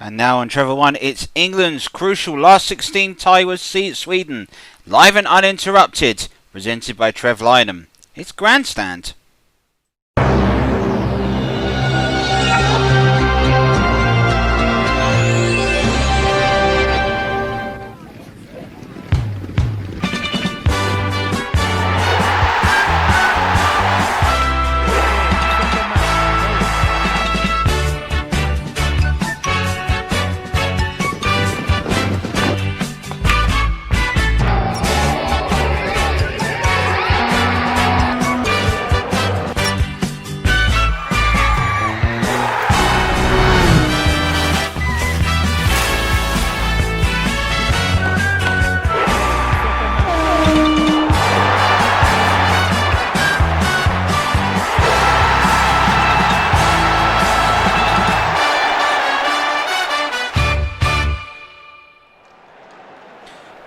And now on Trevor 1, it's England's crucial last 16 tie with Sweden. Live and uninterrupted, presented by Trev Lynham. It's Grandstand.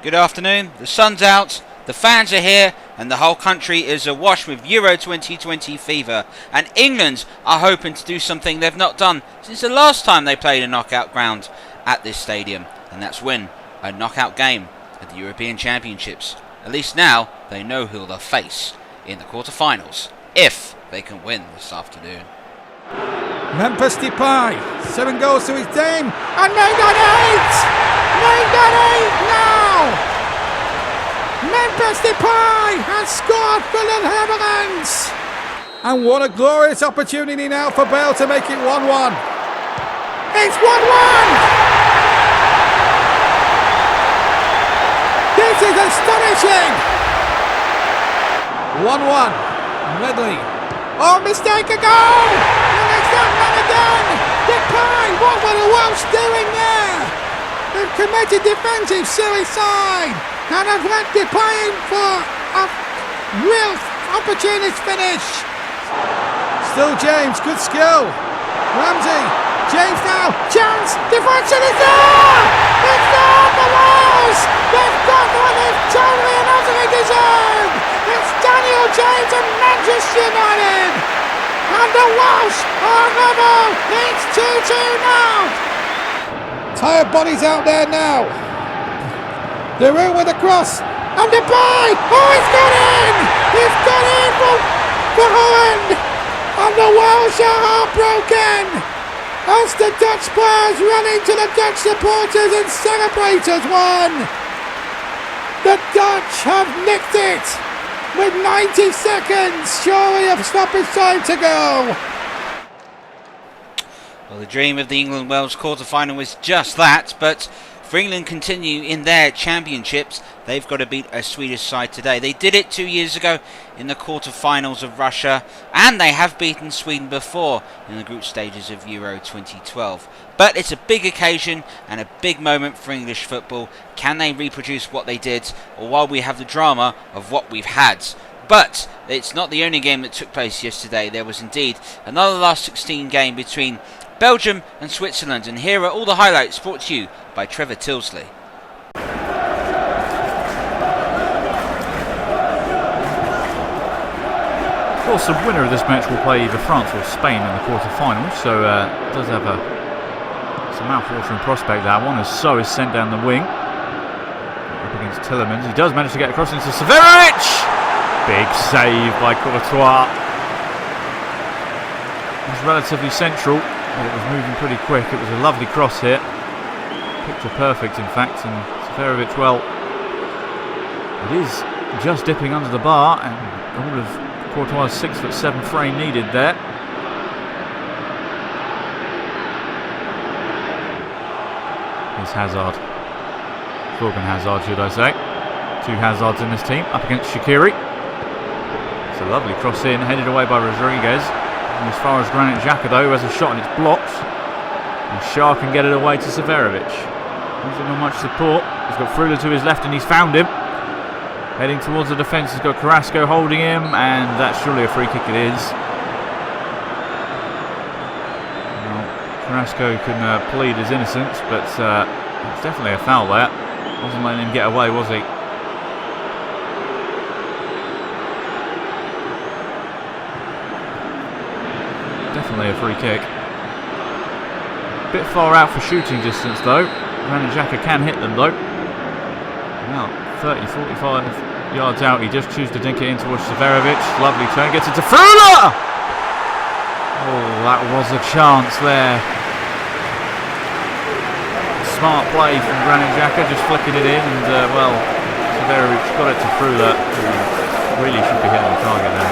Good afternoon, the sun's out, the fans are here, and the whole country is awash with Euro 2020 fever. And England are hoping to do something they've not done since the last time they played a knockout round at this stadium, and that's win a knockout game at the European Championships. At least now they know who they'll face in the quarterfinals, if they can win this afternoon. Memphis Depay, 7 goals to his team, and made that 8! Made that 8 now! Memphis Depay has scored for the Netherlands! And what a glorious opportunity now for Bale to make it 1-1. It's 1-1! This is astonishing! 1-1. Medley. Oh, mistake a goal! And it's that man again! Depay, what were the Welsh doing there? They've committed defensive suicide and have let Depay in for a real opportunist finish. Still James, good skill. Ramsey, James now, chance, deflection is there! It's there for Wales! They've got what they've totally and utterly deserved! It's Daniel James and Manchester United! And the Welsh are level! It's 2-2 now! Tired bodies out there now. They're in with a cross. And Depay! Oh, it's got in! It's got in for Holland! And the Welsh are heartbroken! As the Dutch players run into the Dutch supporters and celebrate as one! The Dutch have nicked it! With 90 seconds surely of stoppage time to go! Well, the dream of the England-Wales quarter-final was just that, but for England continue in their championships, they've got to beat a Swedish side today. They did it 2 years ago in the quarter-finals of Russia, and they have beaten Sweden before in the group stages of Euro 2012. But it's a big occasion and a big moment for English football. Can they reproduce what they did, or will we have the drama of what we've had? But it's not the only game that took place yesterday. There was indeed another last 16 game between Belgium and Switzerland, and here are all the highlights brought to you by Trevor Tilsley. Of course, the winner of this match will play either France or Spain in the quarter-finals, so it does have some mouth-watering prospect, that one, as So is sent down the wing. Up against Tillemans. He does manage to get across into Severovic! Big save by Courtois. He's relatively central, but it was moving pretty quick. It was a lovely cross here. Picture perfect, in fact, and Severovic, well, it is just dipping under the bar, and all of Courtois' 6'7" frame needed there. Here's Hazard. Thorgan Hazard, should I say. 2 Hazards in this team, up against Shaqiri. It's a lovely cross in, headed away by Rodriguez. And as far as Granit Xhaka, though, has a shot and it's blocked. And Shah can get it away to Severovic. Using not much support. He's got Frula to his left and he's found him. Heading towards the defence, he's got Carrasco holding him, and that's surely a free kick it is. Well, Carrasco can plead his innocence, but it's definitely a foul there. Wasn't letting him get away, was he? Definitely a free kick. bit far out for shooting distance though. Granit Xhaka can hit them though. Well, 30, 45 yards out. He just chooses to dink it in towards Severovic. Lovely turn, gets it to Frula! Oh, that was a chance there. Smart play from Granit Xhaka, just flicking it in, and well, Severovic got it to Frula. Really should be hitting the target there.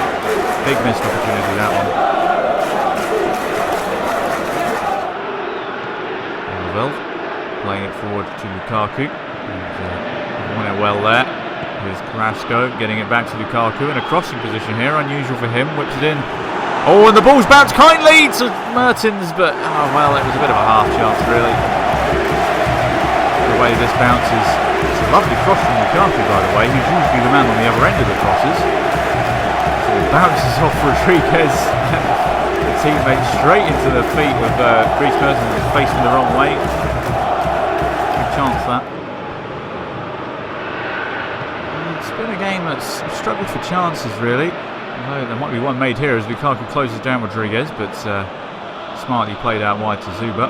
Big missed opportunity, that one. Playing it forward to Lukaku. And, won it well there. Here's Carrasco getting it back to Lukaku in a crossing position here. Unusual for him. Whips it in. Oh, and the ball's bounced kindly to Mertens, but oh well, it was a bit of a half chance really. The way this bounces. It's a lovely cross from Lukaku, by the way. He's usually the man on the other end of the crosses. So it bounces off Rodriguez. Teammate straight into the feet with Dries Mertens facing the wrong way. Good chance that. It's been a game that's struggled for chances really. Although there might be one made here as Lukaku closes down Rodriguez, but smartly played out wide to Zuba.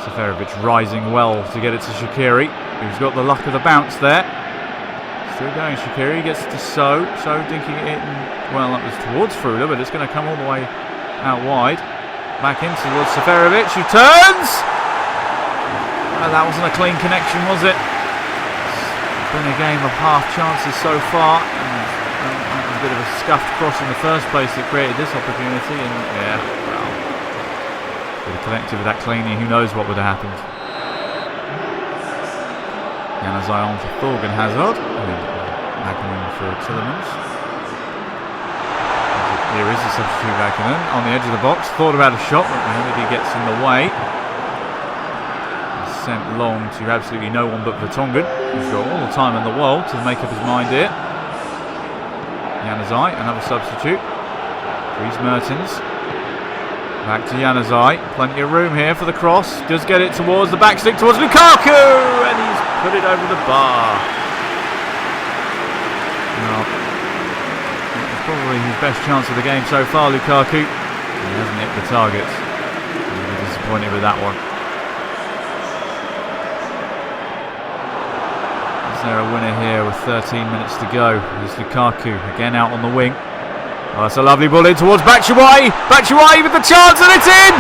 Severovic rising well to get it to Shaqiri, who's got the luck of the bounce there. Still going Shaqiri, gets it to So dinking it in. Well, that was towards Frula, but it's going to come all the way out wide. Back in towards Severovic, who turns! Well, that wasn't a clean connection, was it? It's been a game of half chances so far. And a bit of a scuffed cross in the first place that created this opportunity. And yeah, well, could have connected with that cleanly, who knows what would have happened. Januzaj on for Thorgan Hazard. Magnin for Tillemans. Here is the substitute Vakinen on the edge of the box. Thought about a shot, but he gets in the way. He's sent long to absolutely no one but Vertonghen, who's got all the time in the world to make up his mind here. Januzaj, another substitute. Dries Mertens. Back to Januzaj. Plenty of room here for the cross. Does get it towards the back stick towards Lukaku, and he's put it over the bar. Well, probably his best chance of the game so far, Lukaku. He hasn't hit the target. I'm really disappointed with that one. Is there a winner here with 13 minutes to go? There's Lukaku again out on the wing. Oh, that's a lovely ball in towards Batshuayi. Batshuayi with the chance, and it's in!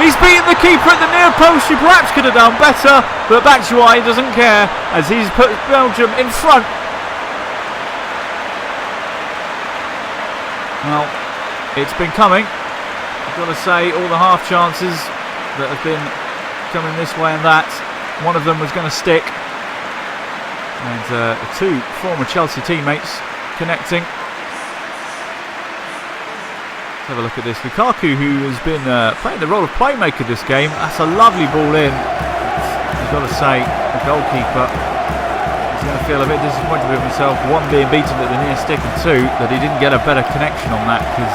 He's beaten the keeper at the near post. He perhaps could have done better, but Batshuayi doesn't care as he's put Belgium in front. Well, it's been coming. I've got to say, all the half chances that have been coming this way and that, one of them was going to stick. And the two former Chelsea teammates connecting. Let's have a look at this. Lukaku, who has been playing the role of playmaker this game. That's a lovely ball in. I've got to say, the goalkeeper is going to feel a bit disappointed with himself. One, being beaten at the near stick, and two, that he didn't get a better connection on that because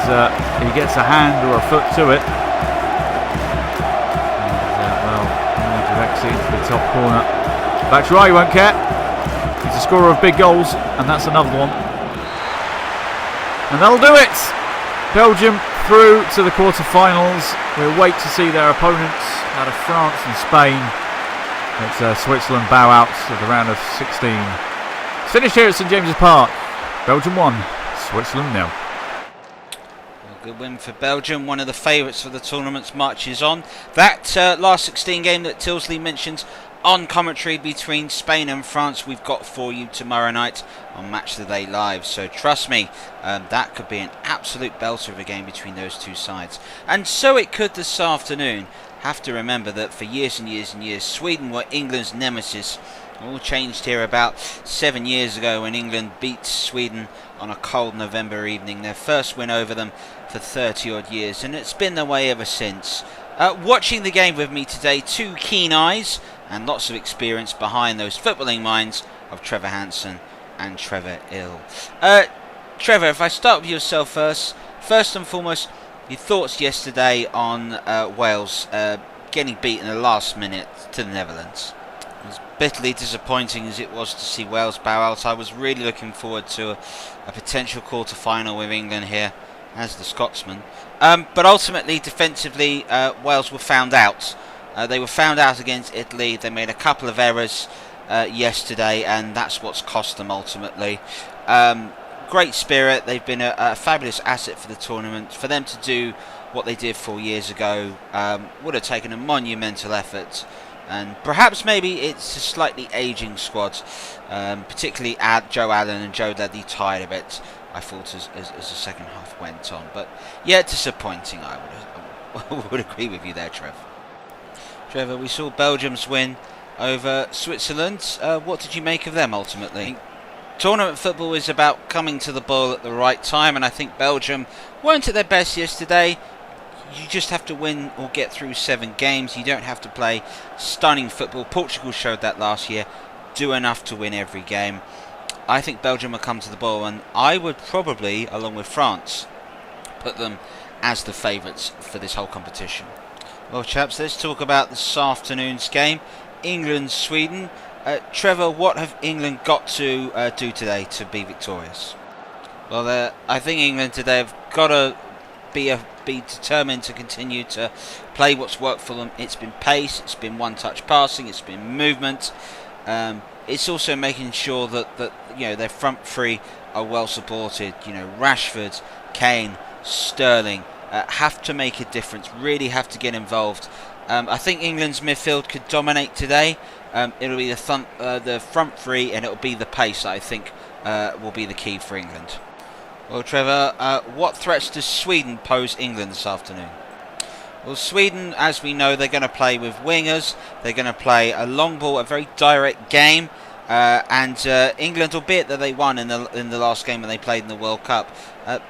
he gets a hand or a foot to it. And, well, he directs it into the top corner. Batshuayi won't care. He's a scorer of big goals, and that's another one. And that'll do it! Belgium through to the quarterfinals. We'll wait to see their opponents out of France and Spain. It's Switzerland bow out of the round of 16. It's finished here at St James's Park. Belgium 1, Switzerland 0. A good win for Belgium, one of the favourites for the tournament's marches on. That last 16 game that Tilsley mentions on commentary between Spain and France, we've got for you tomorrow night on Match of the Day Live. So trust me, that could be an absolute belter of a game between those two sides. And so it could this afternoon. Have to remember that for years and years and years, Sweden were England's nemesis. All changed here about 7 years ago when England beat Sweden on a cold November evening. Their first win over them for 30 odd years, and it's been the way ever since. Watching the game with me today, two keen eyes and lots of experience behind those footballing minds of Trevor Hansen and Trevor Ill. Trevor, if I start with yourself first and foremost, your thoughts yesterday on Wales getting beat in the last minute to the Netherlands. As bitterly disappointing as it was to see Wales bow out, I was really looking forward to a potential quarter-final with England here. as the Scotsman. But ultimately, defensively, Wales were found out. They were found out against Italy. They made a couple of errors yesterday, and that's what's cost them ultimately. Great spirit. They've been a fabulous asset for the tournament. For them to do what they did 4 years ago would have taken a monumental effort. And perhaps maybe it's a slightly ageing squad, particularly Joe Allen and Joe Ledley tired a bit, I thought, as the second half went on. But yeah, disappointing, I would agree with you there, Trev. Trevor, we saw Belgium's win over Switzerland. What did you make of them ultimately? Tournament football is about coming to the ball at the right time, and I think Belgium weren't at their best yesterday. You just have to win or get through 7 games. You don't have to play stunning football. Portugal showed that last year. Do enough to win every game. I think Belgium will come to the ball, and I would probably, along with France, put them as the favourites for this whole competition. Well, chaps, let's talk about this afternoon's game. England-Sweden. Trevor, what have England got to do today to be victorious? Well, I think England today have got to be determined to continue to play what's worked for them. It's been pace, it's been one-touch passing, it's been movement. It's also making sure that their front three are well supported. Rashford, Kane, Sterling have to make a difference. Really have to get involved. I think England's midfield could dominate today. It'll be the front three, and it'll be the pace that I think will be the key for England. Well, Trevor, what threats does Sweden pose England this afternoon? Well, Sweden, as we know, they're going to play with wingers. They're going to play a long ball, a very direct game. And England, albeit that they won in the last game when they played in the World Cup,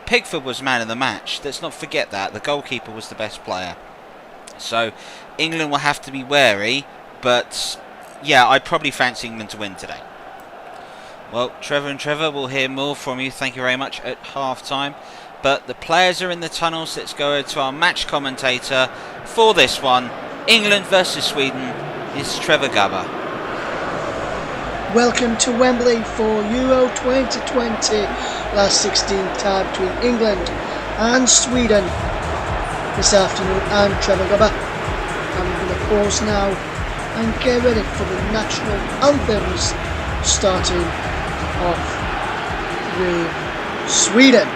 Pickford was man of the match. Let's not forget that. The goalkeeper was the best player. So England will have to be wary. But yeah, I'd probably fancy England to win today. Well, Trevor, we'll hear more from you. Thank you very much at half-time. But the players are in the tunnels. Let's go to our match commentator for this one. England versus Sweden is Trevor Gubber. Welcome to Wembley for Euro 2020. Last 16th time between England and Sweden. This afternoon, I'm Trevor Gubber. I'm going to pause now and get ready for the national anthems, starting off with Sweden.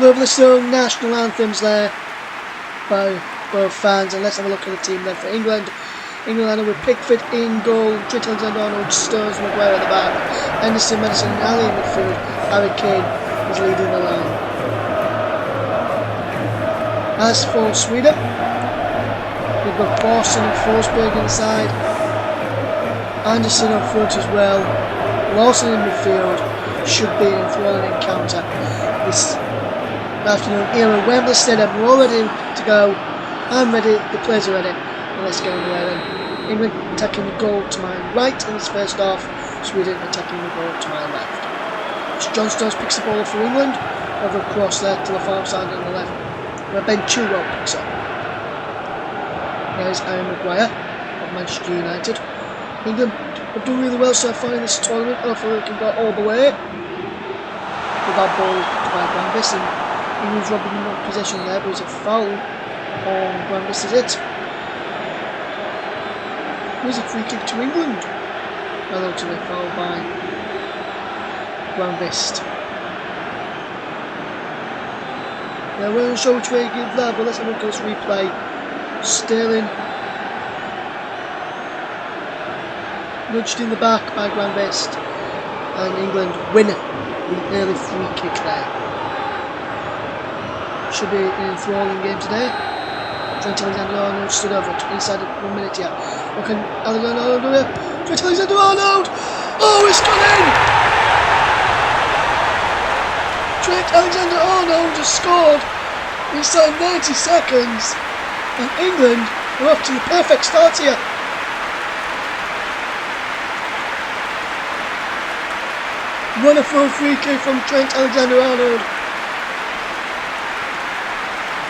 Lovely song, national anthems there by both fans, and let's have a look at the team then for England. England with Pickford in goal, Trent Alexander-Arnold, Stones, Maguire at the back, Henderson, Madison and Ali in midfield. Harry Kane is leading the line. As for Sweden, we've got Boston and Forsberg inside, Anderson up front as well, Lawson in midfield. Should be an enthralling encounter this afternoon here at Wembley Stadium. We're all ready to go. I'm ready, the players are ready, and let's get underway then. England attacking the goal to my right in this first half, Sweden attacking the goal to my left. So John Stones picks the ball up for England, over across there to the far side on the left, where Ben Chilwell picks up. There's Harry Maguire of Manchester United, England have done really well so far in this tournament. Hopefully they can go all the way. With that ball by Grandstand, and England's robbing him of possession there, but it's a foul on Grandstand, is it? Here's a free kick to England. Well, to the foul by Grandstand. Now we're not sure which way to give that, but let's have a look at this replay. Sterling nudged in the back by Grandstand, and England win the early free kick there. Should be an enthralling game today. Trent Alexander-Arnold stood over inside of 1 minute here. What can Alexander-Arnold do here? Trent Alexander-Arnold! Oh, it's gone in! Trent Alexander-Arnold has scored inside 90 seconds, and England are off to the perfect start here. Wonderful free kick from Trent Alexander-Arnold.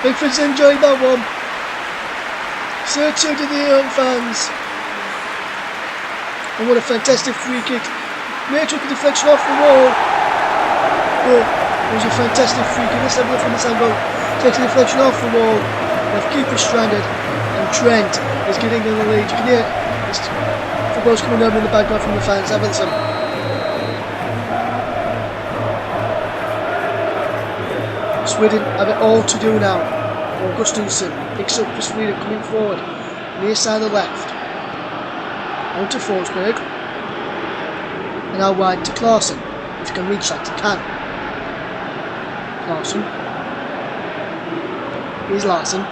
Pickford's enjoyed that one. So too did the fans. And what a fantastic free kick. May took a deflection off the wall. But it was a fantastic free kick. Let's have a look from this angle. Takes a deflection off the wall. The keeper stranded. And Trent is getting in the lead. You can hear football's coming over in the background from the fans. Have a listen. Sweden have it all to do now. Augustinsson picks up for Sweden coming forward. Near side of the left. On to Forsberg. And now wide to Claesson. If he can reach that, he can. Claesson. Here's Larsson.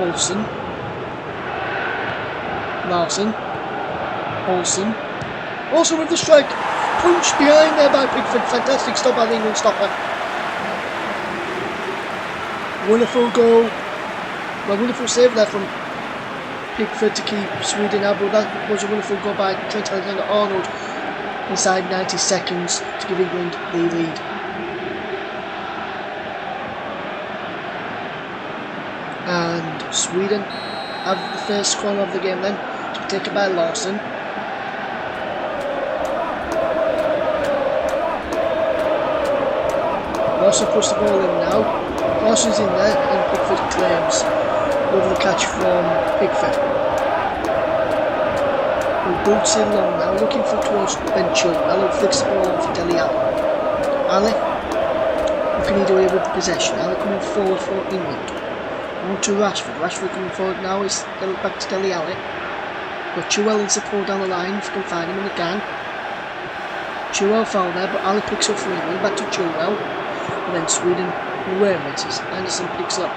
Olsen. Larsson. Olsen. Also with the strike. Punch behind there by Pickford. Fantastic stop by the England stopper. Wonderful goal. Well, wonderful save there from Pickford to keep Sweden out. But that was a wonderful goal by Trent Alexander-Arnold inside 90 seconds to give England the lead. And Sweden have the first corner of the game then to be taken by Larsson. Larsson puts the ball in now. Larsson's in there and Pickford claims. Lovely catch from Pickford. Who boots in long now, looking for towards Ben Chilwell, who flicks the ball on for Dele Alli. Ali, what can he do here with the possession? Ali coming forward for England. On to Rashford. Rashford coming forward now, is back to Dele Alli. Got Chilwell in support down the line, if you can find him, and he can. Chilwell foul there, but Ali picks up for England, back to Chilwell. And then Sweden away misses. Anderson picks up.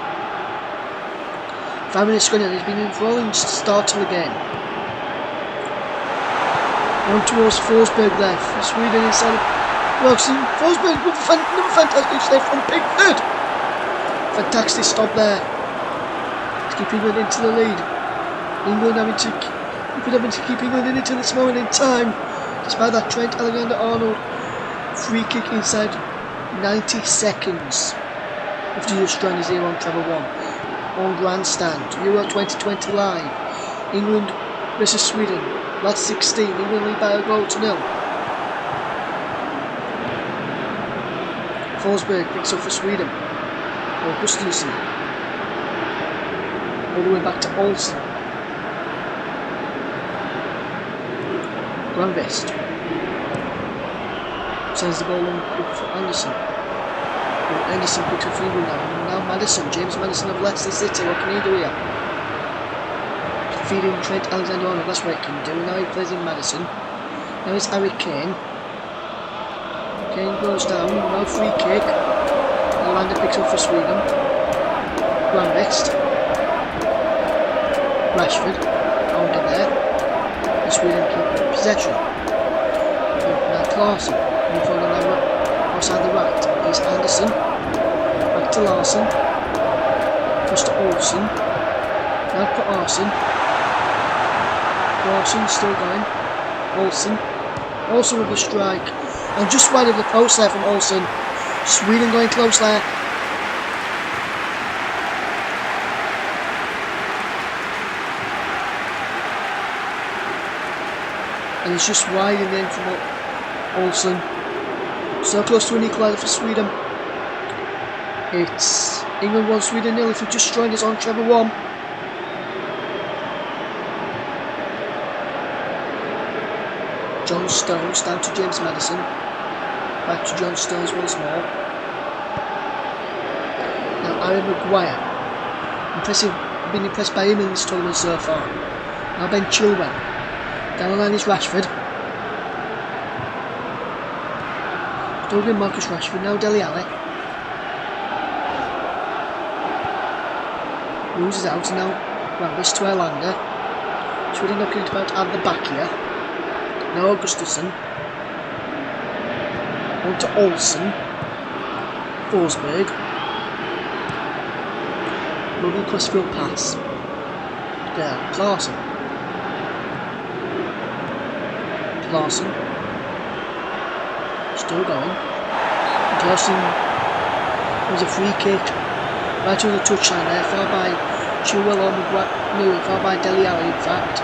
5 minutes gone in, he's been enthralling start to the game. On towards Forsberg there for Sweden inside of Wilson. Forsberg with another fantastic save from Pickford. Fantastic stop there to keep England into the lead. England having to keep England into this moment in time. Despite that Trent Alexander-Arnold free kick inside 90 seconds of the Stranders here on Travel 1 on Grandstand. Euro 2020 live. England versus Sweden. Last 16. England lead by a goal to 0. Forsberg picks up for Sweden. Augustinsson. All the way back to Olsen. Grandstand. Sends the ball on for Anderson. Anderson picks up for England now. And now Maddison. James Maddison of Leicester City. What can he do here? Feeding Trent Alexander-Arnold. That's what he can do. Now he plays in Maddison. Now it's Harry Kane. Kane goes down. Now free kick. Lander picks up for Sweden. Grandstand. Rashford. Under there. And Sweden keep possession. Now Claesson. And for outside the right is Anderson. Back to Larsson. Push to Olsen. Now for Olsen. Olsen still going. Olsen. Also with a strike. And just wide of the post there from Olsen. Sweden going close there. And he's just wide in the end from Olsen. So close to an equaliser for Sweden. It's England 1, Sweden 0 if you've just joined us on Trevor 1. John Stones down to James Maddison. Back to John Stones once more. Now Aaron Maguire. Been impressed by him in this tournament so far. Now Ben Chilwell. Down the line is Rashford. Still again Marcus Rashford. Now Dele Alli. Loses out and now Rambis to Erlander. Sweden knocking it about at the back here. Now Augustinsson. On to Olsen. Forsberg. Lovely crossfield pass. There, Clarkson. Still going. Clarkson was a free kick. Right to the touchline there, far by Chilwell or Maguire. No, far by Dele Alli in fact.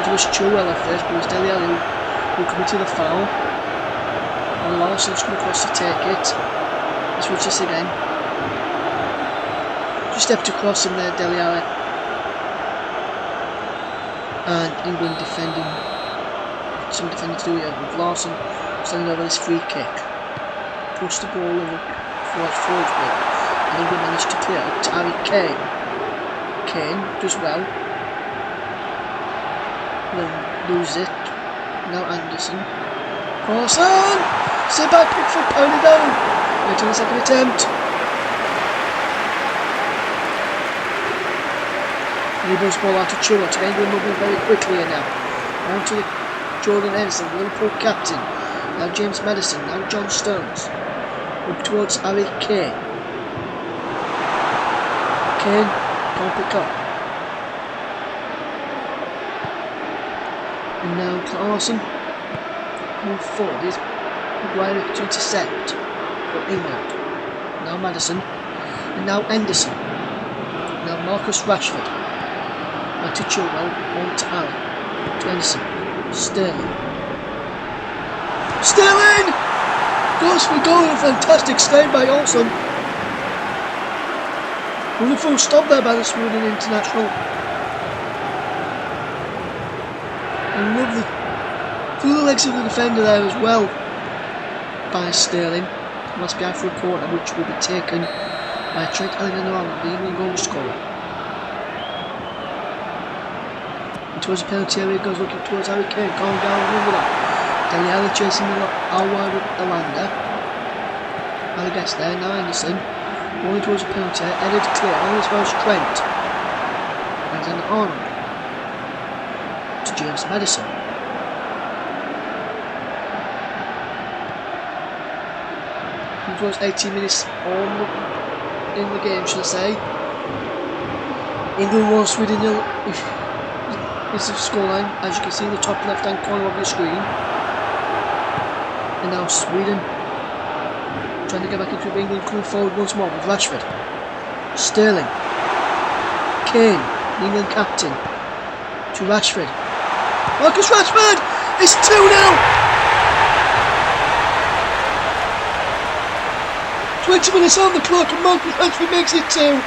It was Chilwell at first, but it was Dele Alli who committed the foul. And Larson's come across to take it. Let's watch this again. Just stepped across him there, Dele Alli. And England defending. Some defending to do it with Larson standing over this free kick. Push the ball over towards Forsberg. And England managed to clear it to Harry Kane. Kane does well. Then lose it. Now Anderson. Carson! Sit back, Pickford, pound it down. Wait till the second attempt. He moves the ball out to Chilwell to England moving very quickly here now. On to the Jordan Henderson, Liverpool captain. Now James Maddison, now John Stones. Up towards Harry Kane. Kane can't pick up. And now Clarkson. Move forward. He's Maguire to intercept for England. Now Maddison. And now Henderson. Now Marcus Rashford. Back to Chilwell. On to Allen. To Henderson. Sterling. Goes for goal, a fantastic stay by Olsen. Wonderful stop there by the Sweden international. And lovely through the legs of the defender there as well by Sterling. Must be out for a corner which will be taken by Trent Alexander-Arnold, the England goal scorer. Towards the penalty area, goes looking towards Harry Kane, calling down over that. Dele Alli chasing Alward with Erlander. Alli gets there, now Henderson. Going towards the penalty area, headed clear, on as well as Trent. Alexander Arnold. To James Maddison. It was 18 minutes in the game, should I say. England 1, Sweden 0. This is the scoreline, as you can see in the top left hand corner of your screen. And now Sweden trying to get back into England, coming forward once more with Rashford. Sterling. Kane, the England captain. To Rashford. Marcus Rashford! It's 2-0! 20 minutes on the clock and Marcus Rashford makes it 2.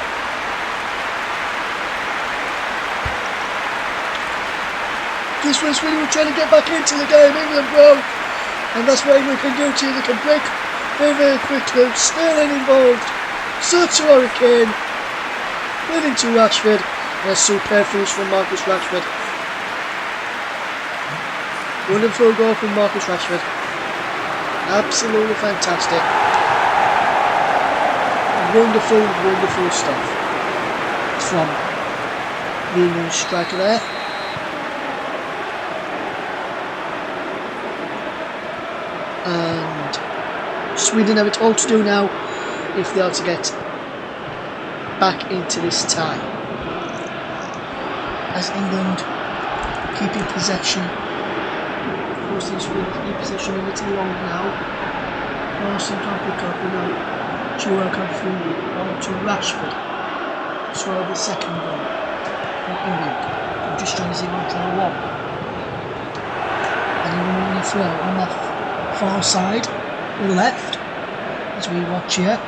This was when we were trying to get back into the game. England broke, and that's what England can do to you. They can break very, very quickly. Sterling involved, so to Harry Kane, leading to Rashford, and a superb finish from Marcus Rashford. Wonderful goal from Marcus Rashford. Absolutely fantastic. Wonderful, wonderful stuff from the England striker there. And Sweden have it all to do now if they are to get back into this tie. As England keeping possession, of course Sweden keep possession a little long now. Larson can't pick up, and now Chilwell come through on to Rashford. So the second goal for England. I'm just trying to see on Channel 1. throw on that far side, the left, as we watch here.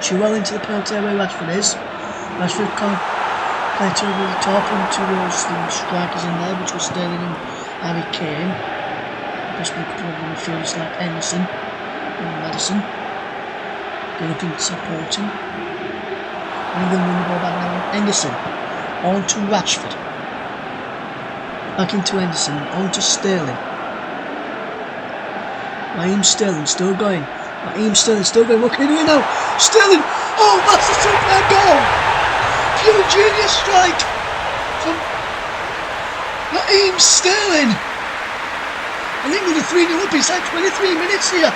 She well into the penalty area where Rashford is. Rashford can't play it over the top and towards the strikers in there, which was Sterling and Harry Kane. Possibly a couple of the midfielders like Henderson and Madison. They're looking to support him. And England win the ball back now on Henderson. On to Rashford. Back into Henderson. On to Sterling. Raheem Sterling still going. Raheem Sterling still going. What can he do now? Sterling! Oh, that's a super goal! Pure genius strike from Raheem Sterling! And England are 3-0 up inside 23 minutes here.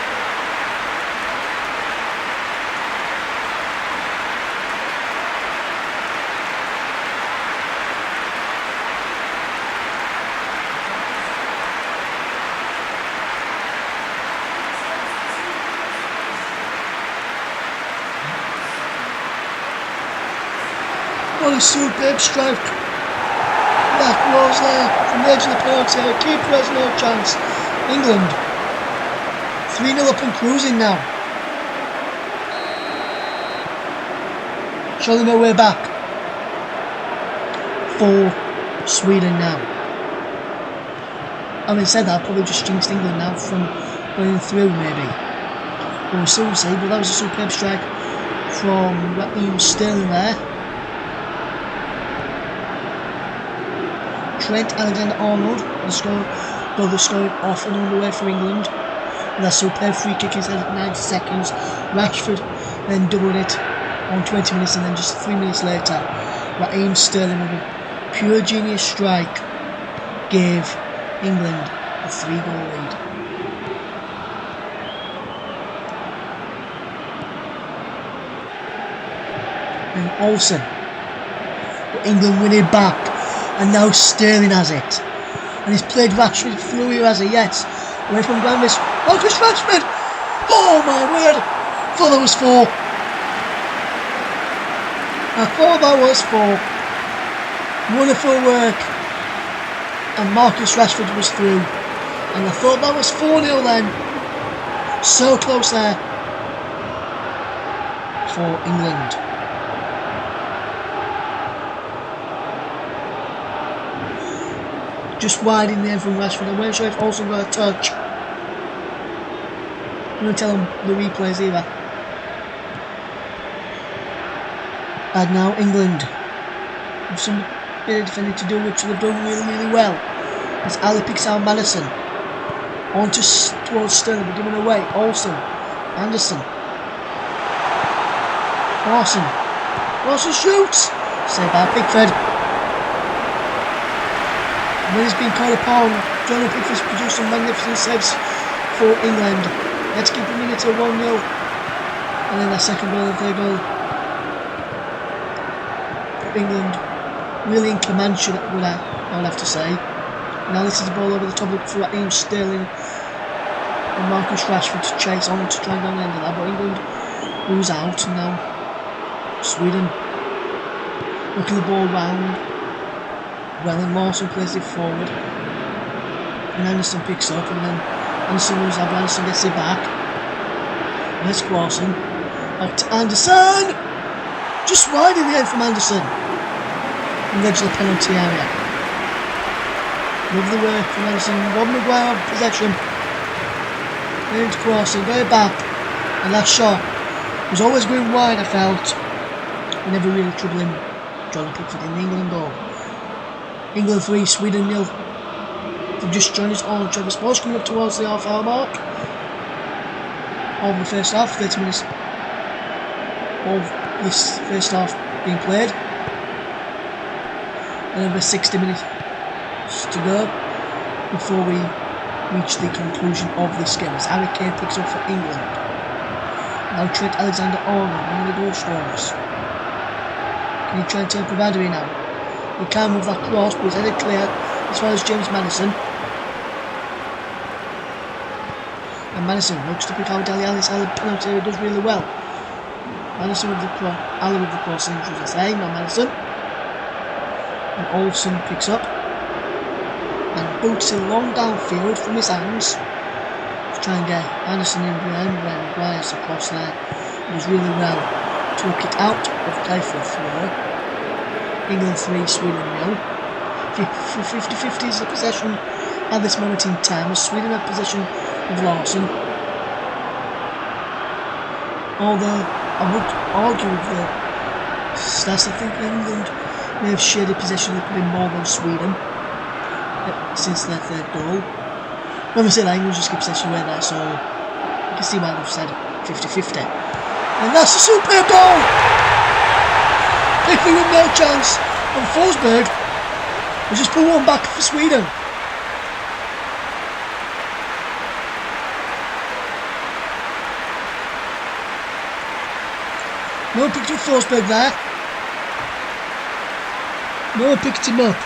What a superb strike that was there from the edge of the penalty area. Keeper has no chance. England 3-0 up and cruising now. Showing their way back for Sweden now. Having said that, probably just jinxed England now from going through maybe. We'll soon see, but that was a superb strike from Raheem Sterling there. Trent Alexander-Arnold, the scoring off and underway for England. And that superb free kick inside at 90 seconds. Rashford then doubled it on 20 minutes, and then just 3 minutes later, Raheem Sterling with a pure genius strike gave England a 3-goal lead. And Olsen, England win it back. And now Sterling has it. And he's played Rashford through here, has he? Yes. Away from Grandstand. Marcus Rashford! Oh my word! I thought that was 4. I thought that was 4. Wonderful work. And Marcus Rashford was through. And I thought that was 4-0 then. So close there. For England. Just wide in there from Rashford. I weren't sure if Olsen got a touch. I'm going to tell him the replays either. And now England with some bit of defending to do, which they've done really, really well. As Ali picks out Madison. On to towards Sterling, but giving away. Olsen. Anderson. Larson shoots. Saved by Pickford. When he's been called upon, Jordan Pickford's produced some magnificent saves for England. Let's keep the minute to 1-0. And then that second goal and third goal for England. Really in command, I would have to say. Now this is the ball over the top for Raheem Sterling and Marcus Rashford to chase on to try and go on the end of that. But England moves out, and now Sweden looking the ball round. Well, and Lawson plays it forward, and Anderson picks up, and then Anderson moves up. Anderson gets it back. There's Lawson. Back to Anderson! Just wide in the end from Anderson. And edge of the penalty area. Lovely work from Anderson. Rob Maguire on possession. Into crossing, going back. And that shot was always going wide, I felt. Never really troubling Jordan Pickford in the England goal. England 3, Sweden 0. They've just joined us on Trevor Sports, coming up towards the half-hour mark of the first half. 30 minutes of this first half being played. Another 60 minutes to go before we reach the conclusion of this game. As Harry Kane picks up for England. Now Trent Alexander-Arnold, one of the goal scorers. Can he try and turn provider now? He can move that cross, but he's headed clear as far as James Madison. And Madison looks to pick out Dele Alli's penalty area, does really well. Madison with the cross, Ali with the cross, and as I say, now Madison. And Olsen picks up. And boots it long downfield from his hands to try and get Anderson in behind when Maguire's across there. He does really well to work it out of play for a throw. England 3, Sweden 0. 50-50 is the possession at this moment in time, as Sweden have possession of Larson. Although I would argue with the stats, I think England may have shared a possession that could be more than Sweden since their third goal. Obviously, England just keep possession away there, so you can see why they've said 50-50. And that's a superb goal! Pickford with no chance, and Forsberg will just put one back for Sweden. No one picked up Forsberg there. No one picked him up.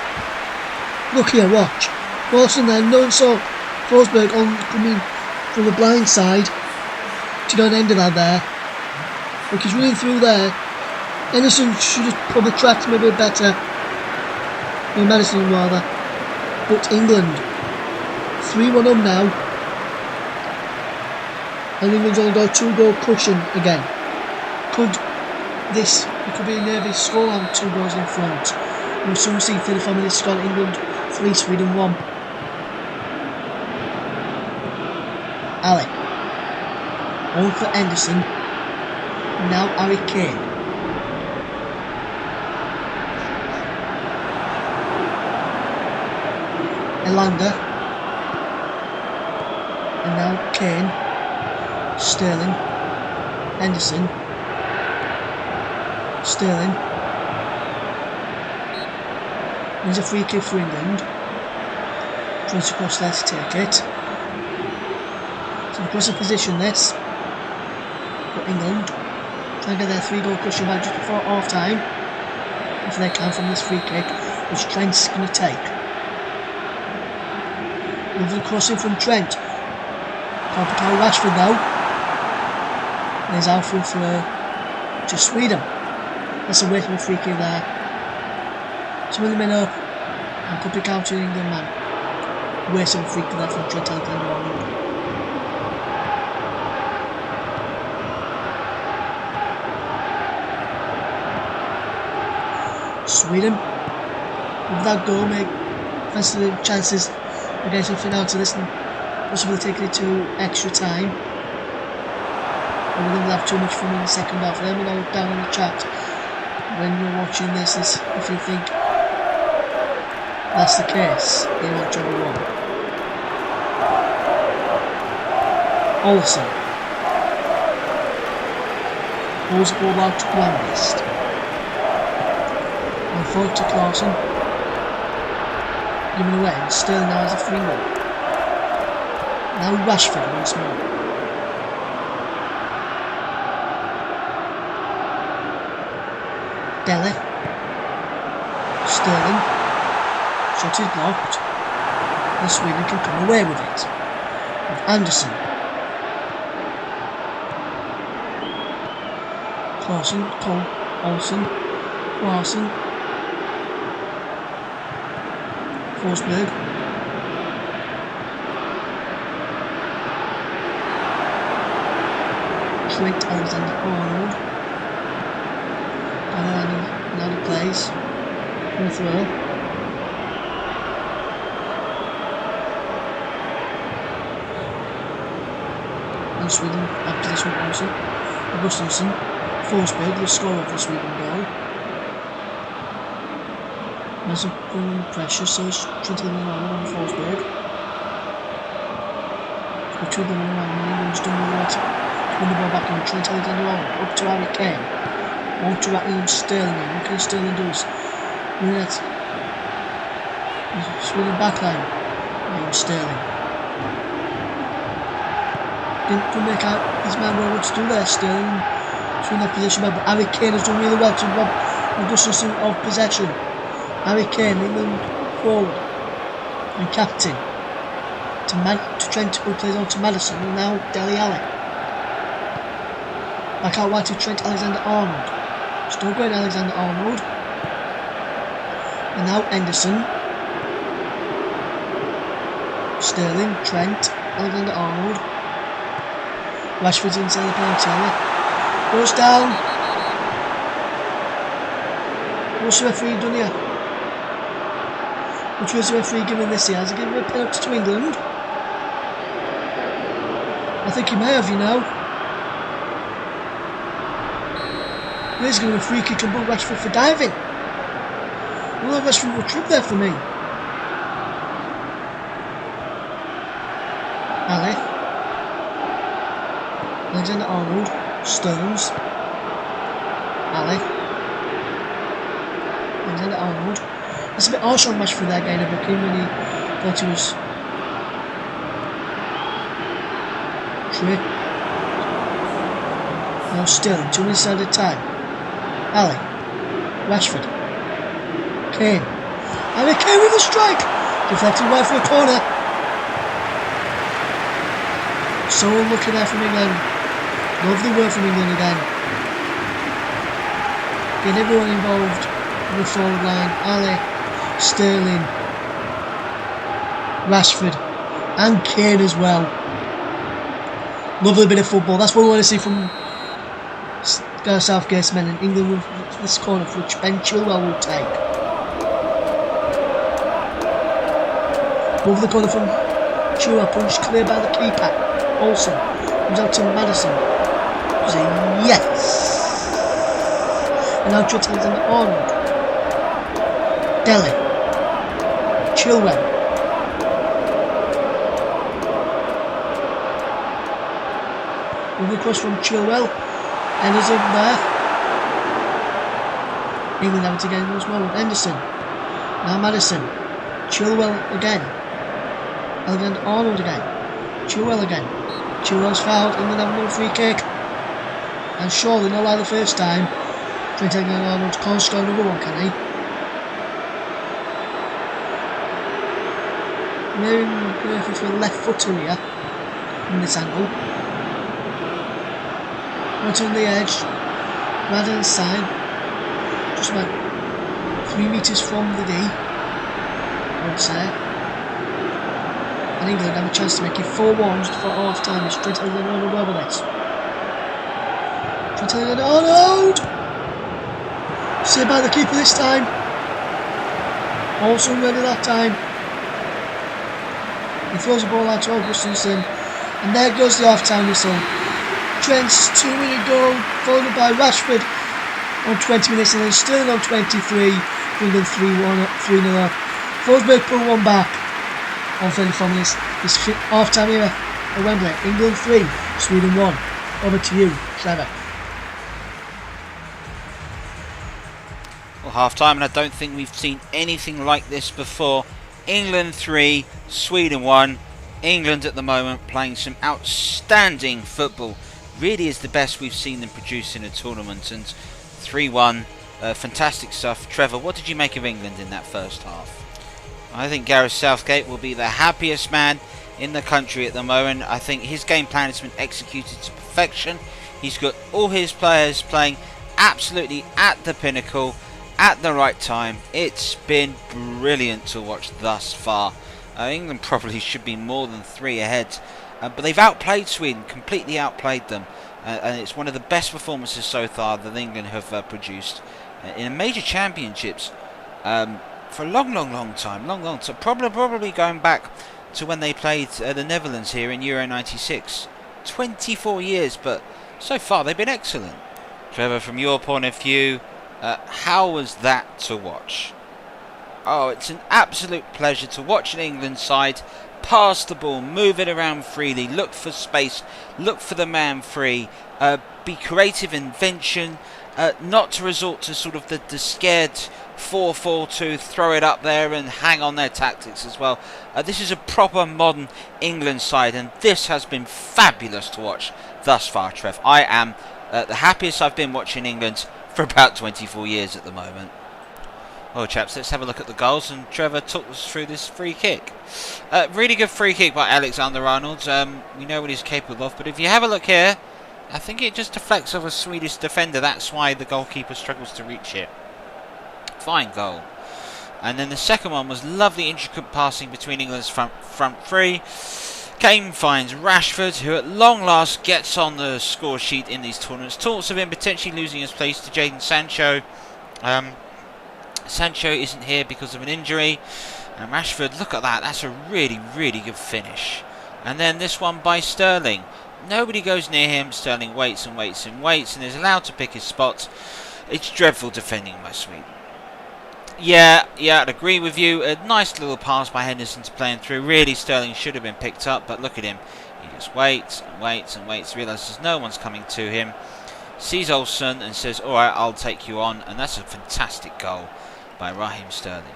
Look here, watch. Lawson there, no one saw Forsberg on coming from the blind side to go on the end of that there. Look, he's running through there. Anderson should have probably tracked him a bit better. No, Madison rather. But England 3-1 up now. And England's only got a 2-goal cushion again. It could be a nervy scoreline with 2 goals in front. We'll soon see 34 minutes score. England 3, Sweden 1. Ali. On for Anderson. Now Harry Kane. Elanga. And now Kane. Sterling. Henderson. Sterling. There's a free kick for England. Tries to cross there to take it. So across the position this for England. Try and get their 3-goal cushion back just before half time. If they can from this free kick, which Trent's going to take. Lovely crossing from Trent. Can't pick out Rashford now. There's Alfred for to Sweden. That's a waste of a free kick there. Some of the men up and could pick out an England man. Waste of a free kick there from Trent Alexander-Arnold. Sweden, with that goal, make fancy the chances of getting something out of this and possibly taking it to extra time. And we don't have too much fun in the second half. Let me know down in the chat when you're watching this if you think that's the case. You watch everyone. Olsen pulls the ball out to Grandstand. And forward to Clarkson. Given away, and Sterling now has a free one. Now Rashford once more. Dele. Sterling. Shot is blocked. And Sweden can come away with it. With Anderson. Clarkson, Cole, Olsen, Clarkson. Forsberg. Trent Alexander-Arnold. Now he plays. No throw. And Sweden after this one also. Augustinsson. Forsberg, the scorer of the Sweden goal. There's a pressure, so he's trying to get an on Forsberg. Between them and England's done the right to win the ball back and Trent Alexander-Arnold up to Harry Kane. On to Ratley Sterling. What can Sterling do? Sweden backline. Sterling. Didn't make out his man well what to do there. Sterling in that position, but Harry Kane has done really well to rob Augustinsson of possession. Harry Kane, England forward and captain to Trent, who plays on to Madison, and now Dele Alli. Back out wide to Trent Alexander-Arnold. Still going Alexander-Arnold. And now Henderson. Sterling, Trent, Alexander-Arnold. Rashford's inside the penalty area. Goes down. What's the referee done here? Which was the referee giving this here? Has he given a penalty to England? I think he may have, you know. He's going to be a free kick and book Rashford for diving. Well, Rashford will trip there for me. Ali. Alexander-Arnold. Stones. Ali. Alexander-Arnold. That's a bit harsh on Rashford there, getting a booking when he thought he was. Trip. Now Sterling, 2 minutes at a time. Ali. Rashford. Kane. Harry Kane with a strike! Deflected wide for a corner. So unlucky there from England. Lovely work from England again. Getting everyone involved in the forward line. Ali. Sterling. Rashford. And Kane as well. Lovely bit of football. That's what we want to see from Gareth Southgate's men, and England with this corner, which Ben Chilwell will take. Over the corner from Chilwell, punched clear by the keeper. Olsen comes out to Madison. Say yes. And now Trent Alexander-Arnold. Dele. Chilwell. Over across from Chilwell. Enders up there. England have it again once more with Henderson. Now Madison. Chilwell again. Alexander-Arnold again. Chilwell again. Chilwell's fouled. England have another free kick. And surely not like the first time. Trent Alexander-Arnold can't score another one, can he? Maybe going for the left footer here. In this angle. Right on the edge, right hand side, just about 3 metres from the D, I would say. And England have a chance to make it 4-1 for half time. It's Trent Alexander-Arnold over this. Trent Alexander-Arnold! Saved by the keeper this time. Also ready that time. He throws the ball out to Augustinson, and there goes the half time whistle. Trent's 2-minute goal, followed by Rashford on 20 minutes, and then Sterling on 23, England 3-0 up. Forsberg put one back on 34 minutes. This half-time era at Wembley. England 3, Sweden 1. Over to you, Trevor. Well, half-time, and I don't think we've seen anything like this before. England 3, Sweden 1. England at the moment playing some outstanding football. Really is the best we've seen them produce in a tournament, and 3-1, fantastic stuff. Trevor, what did you make of England in that first half? I think Gareth Southgate will be the happiest man in the country at the moment. I think his game plan has been executed to perfection. He's got all his players playing absolutely at the pinnacle, at the right time. It's been brilliant to watch thus far. England probably should be more than 3 ahead. But they've outplayed Sweden, completely outplayed them, and it's one of the best performances so far that England have produced in major championships for a long time. Probably going back to when they played the Netherlands here in Euro 96. 24 years, but so far they've been excellent. Trevor, from your point of view, how was that to watch? Oh, it's an absolute pleasure to watch an England side pass the ball, move it around freely, look for space, look for the man free, be creative invention, not to resort to sort of the scared 4-4-2, throw it up there and hang on their tactics as well. This is a proper modern England side, and this has been fabulous to watch thus far, Trev. I am the happiest I've been watching England for about 24 years at the moment. Well, chaps, let's have a look at the goals, and Trevor took us through this free kick. Really good free kick by Alexander-Arnold. We know what he's capable of, but if you have a look here, I think it just deflects off a Swedish defender. That's why the goalkeeper struggles to reach it. Fine goal. And then the second one was lovely intricate passing between England's front three. Kane finds Rashford, who at long last gets on the score sheet in these tournaments. Talks of him potentially losing his place to Jadon Sancho. Sancho isn't here because of an injury. And Rashford, look at that. That's a really, really good finish. And then this one by Sterling. Nobody goes near him. Sterling waits and waits and waits and is allowed to pick his spot. It's dreadful defending by Sweden. Yeah, I'd agree with you. A nice little pass by Henderson to play him through. Really, Sterling should have been picked up, but look at him. He just waits and waits and waits. Realises no one's coming to him. Sees Olsen and says, alright, I'll take you on. And that's a fantastic goal by Raheem Sterling.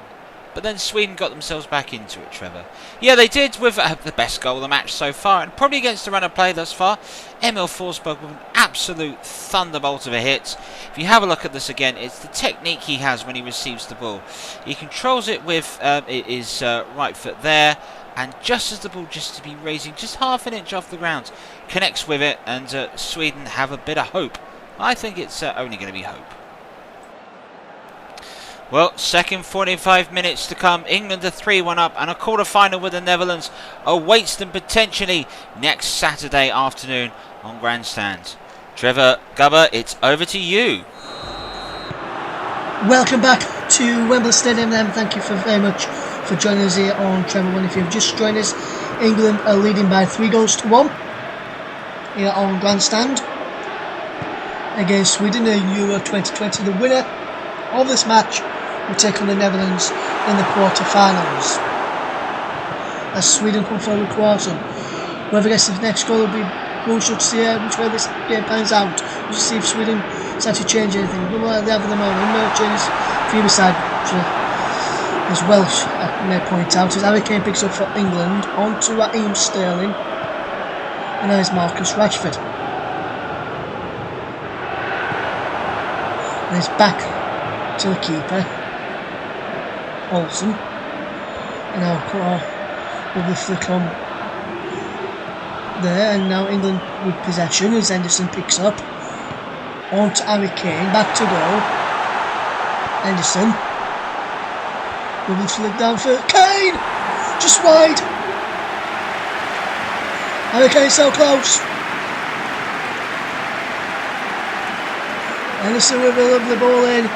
But then Sweden got themselves back into it, Trevor. Yeah, they did with the best goal of the match so far, and probably against the run of play thus far. Emil Forsberg with an absolute thunderbolt of a hit. If you have a look at this again, it's the technique he has when he receives the ball. He controls it with his right foot there, and just as the ball just to be raising just half an inch off the ground, connects with it, and Sweden have a bit of hope. I think it's only going to be hope. Well, second 45 minutes to come. England are 3-1 up, and a quarter-final with the Netherlands awaits them potentially next Saturday afternoon on Grandstand. Trevor Gubber, it's over to you. Welcome back to Wembley Stadium then. Thank you very much for joining us here on Trevor One. If you've just joined us, England are leading by 3-1 here on Grandstand against Sweden in Euro 2020. The winner of this match will take on the Netherlands in the quarter-finals. As Sweden come forward with Quarterfinals, whoever gets the next goal will be crucial to see which way this game pans out. We'll just see if Sweden start to change anything. But what they have at the moment, no changes for either side. As Welsh may point out, as Harry Kane picks up for England, on to Raheem Sterling, and there's Marcus Rashford. And it's back to the keeper, Olsen, and now with the flick on there, and now England with possession as Henderson picks up on to Harry Kane, back to goal. Henderson with the flick down for Kane, just wide. Harry Kane so close. Henderson with a lovely ball in.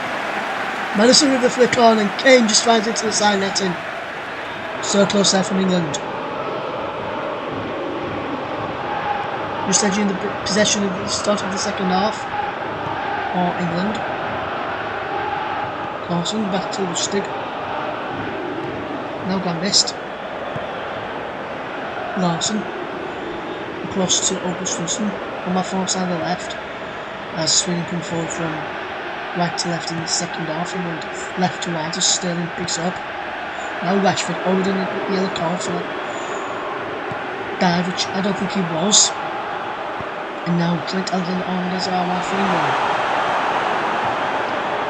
Madison with the flick on, and Kane just finds it to the side netting. So close there from England. Just edging the possession at the start of the second half for England. Carson back to Lustig. Now Gambist. Larson. Across to Augustusson on my far side of the left. As Sweden come forward from right to left in the second half, England left to right as Sterling picks up. Now Rashford already in the yellow card for that dive, which I don't think he was. And now Trent Alexander-Arnold as our for England.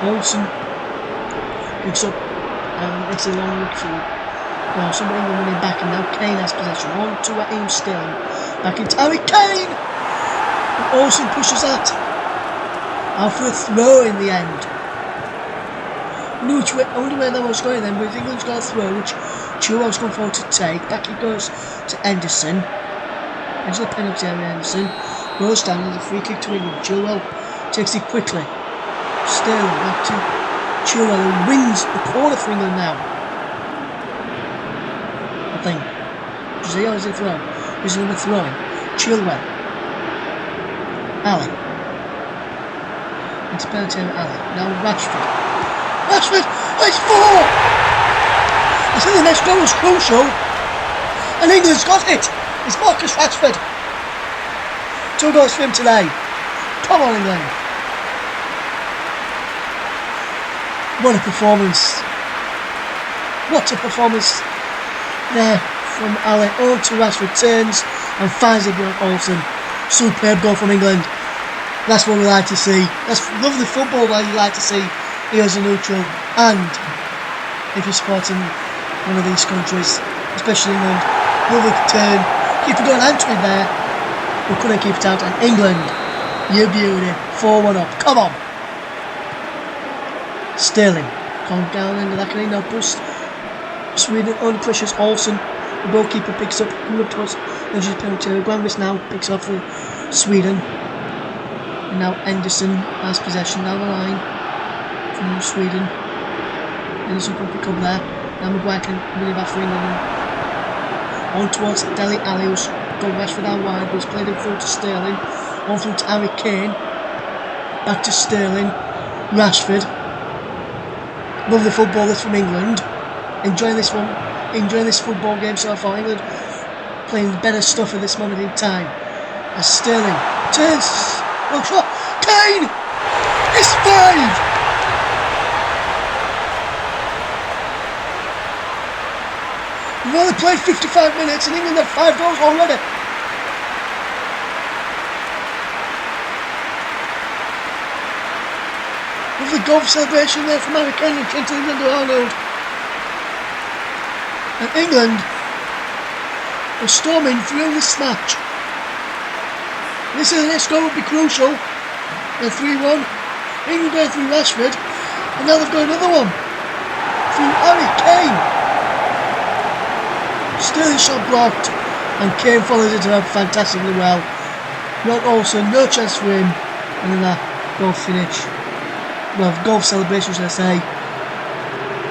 Olsen picks up and it's a long look for Olsen, but England winning back, and now Kane has possession. On to Raheem Sterling. Back into Harry Kane! And Olsen pushes that out for a throw in the end. I wonder where that was going then, but England's got a throw which Chilwell's gone forward to take. Back it goes to Henderson. Edge of the penalty area, Henderson goes down as a free kick to England. Chilwell takes it quickly. Sterling back to Chilwell, who wins the corner for England now. I think. Jose, or is it throw? Is it a throwing? Chilwell. Ali. It's penalty area, Ali. Now Rashford. Rashford! Oh, it's 4! I think the next goal was crucial. And England's got it! It's Marcus Rashford. 2 goals for him today. Come on, England. What a performance. What a performance there from Ali. On to Rashford, turns and finds it beyond Olsen. Superb goal from England. That's what we like to see. That's lovely football that you like to see here as a neutral. And if you're supporting one of these countries, especially England, lovely turn. Keep it going, Antwi there. We couldn't keep it out. And England, you beauty, 4-1 up. Come on. Sterling Can't get on the end of that, can he? Now bust. Sweden under pressure. Olsen, the goalkeeper, picks up, coming up towards the edge of the penalty area. Grandvis now picks up for Sweden. And now Henderson has possession down the line from Sweden. Henderson can pick up there. Now Maguire can really back for England. On towards Dele Alli, who's gone Rashford out wide, but he's played it through to Sterling. On through to Harry Kane. Back to Sterling. Rashford. Lovely footballers from England. Enjoying this one. Enjoying this football game so far. England playing better stuff at this moment in time. As Sterling turns. Long shot. Kane! It's 5! We've only played 55 minutes and England have 5 goals already. Lovely golf celebration there from Harry Kane and Trent Alexander-Arnold. And England are storming through this match. This is the next goal will be crucial. They're 3-1. England going through Rashford. And now they've got another one. Through Harry Kane. Sterling shot blocked. And Kane follows it up fantastically well. Not also, no chance for him. And then that goal finish. Well, golf celebration, should I say.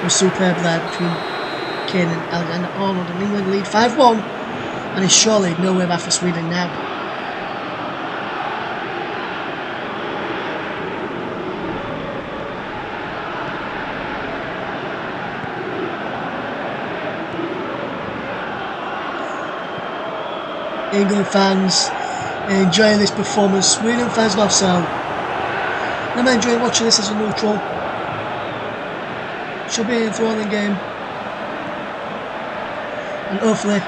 Was superb there between Kane and Alexander-Arnold. And England lead 5-1. And it's surely no way back for Sweden now. England fans enjoying this performance. Sweden fans not so. I'm enjoying watching this as a neutral. Should be an enthralling game. And hopefully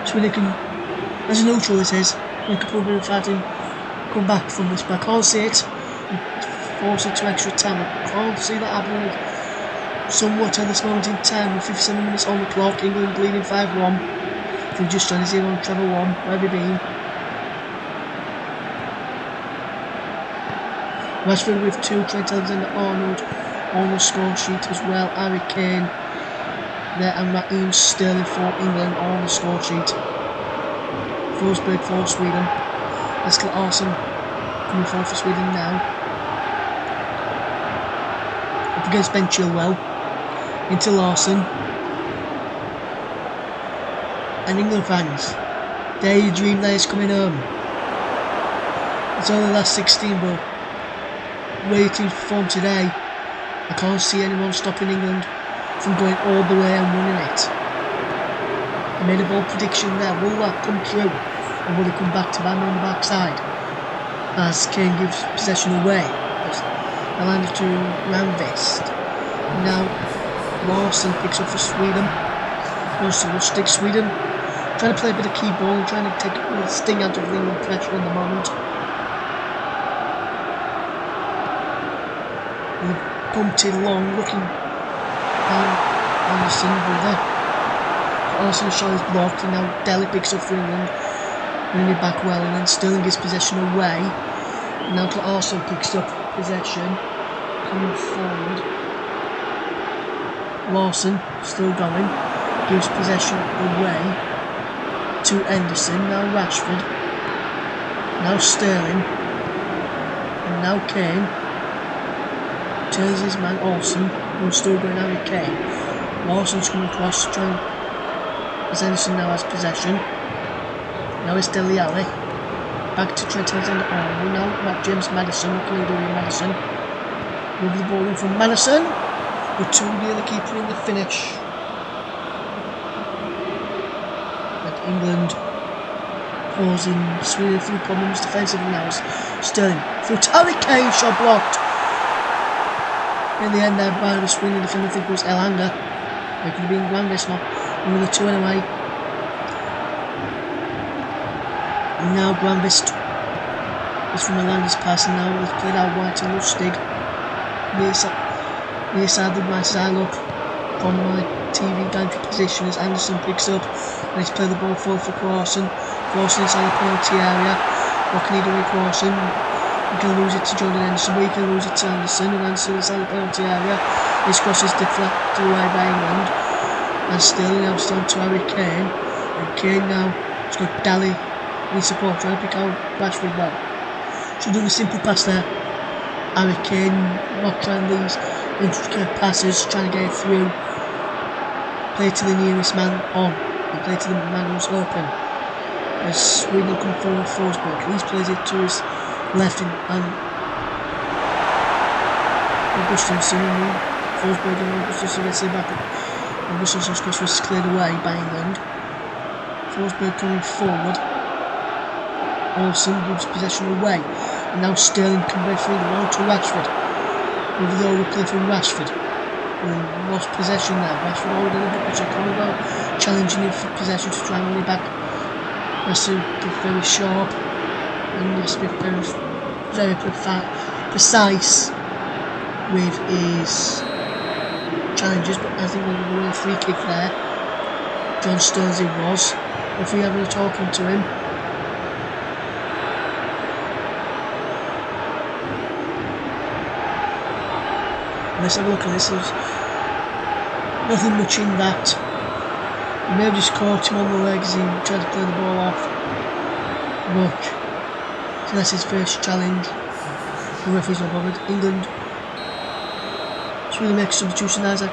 Sweden can, as a neutral this is, we can probably fighting come back from this. But I can't see it. Force it to extra time. I can't see that happening somewhat at this moment in time. With 57 minutes on the clock. England leading 5-1. We're just trying to see on Trevor 1, where have you been? Rashford with 2, Trent Alexander-Arnold on the score sheet as well. Harry Kane there and Raheem Sterling for England on the score sheet. Forsberg for Sweden. Eskil Olsen coming forward for Sweden now. Up against Ben Chilwell. Into Larson. And England fans, dare you dream that it's coming home. It's only the last 16, but way teams perform today, I can't see anyone stopping England from going all the way and winning it. I made a bold prediction there. Will that come true? Or will it come back to bang on the backside? As Kane gives possession away. I landed to Grandvist. Now Larson picks up for Sweden. Wants to stick Sweden. Trying to play a bit of key ball and trying to take the sting out of the England pressure in the moment. They bumped it along, looking down Anderson over. Anderson's shot is blocked, and now Dele picks up for England, bringing it back well, and then Sterling gives possession away. And now Arsenal picks up possession, coming forward. Larson still going, gives possession away to Henderson, now Rashford, now Sterling, and now Kane. Turns his man Olsen, who's still going Harry Kane. Larson's coming across, trying as Henderson now has possession. Now it's Dele Alli. Back to Trent Alexander-Arnold. Now back James Maddison. What can he do with Maddison? Move the ball in from Maddison. We're too near the keeper in the finish. England causing Sweden through problems defensively now. Sterling through Harry Kane, shot blocked. In the end there by the Sweden defender, I think it was Elanga. It could have been Grandvis, not one of the two anyway. And now Grandvis is from Elanga's pass, and now it's played out wide to Lustig. Near side of my side look from my TV gantry position as Anderson picks up and he's played the ball forward for Clausen. Clausen inside the penalty area. What can he do with Clausen? He can lose it to Jordan Henderson, but he can lose it to Anderson, and Anderson inside the penalty area. His cross is deflected away by England. And Sterling now still to Harry Kane. And Kane now has got Daly in support, trying to pick out Rashford well. Should do the simple pass there. Harry Kane not trying these intricate passes, trying to get it through. Play to the nearest man on, and play to the man who's open. As Sweden come forward, Forsberg, he plays it to his left and Augustinson, Forsberg and Augustinson gets it back. Augustin's cross was cleared away by England. Forsberg coming forward. Olsen gives possession away. And now Sterling can break through the wall to Rashford. Over the overplay from Rashford. And lost possession there. Rashford already in the picture coming out, challenging him for possession to try and win it back. Has to be very sharp and has to be very precise with his challenges, but I think we're going to win a free kick there. John Stones it was. If we haven't talking to him. Let's have a look at this. There's nothing much in that. He may have just caught him on the legs and tried to play the ball off. But so that's his first challenge. The referee's not bothered. England. Really makes substitution. Isaac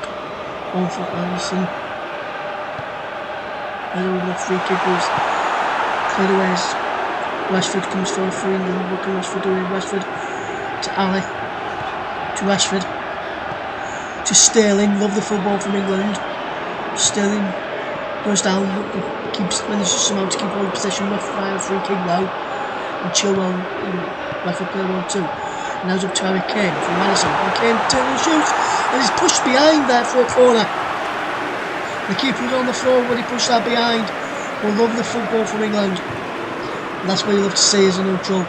on for Anderson. The free kick was cleared away as Rashford comes forward for England. What can Rashford do? Rashford to Ali, to Rashford, to Sterling. Love the football from England. Sterling goes down, manages somehow to keep all the possession. Left by a free kick now, and Chilwell Rashford play well too. And now it's up to Harry Kane from Madison. And Kane turns and shoots, and he's pushed behind there for a corner. The keeper's on the floor when he pushed that behind. We love the football from England. And that's what you love to see as a neutral.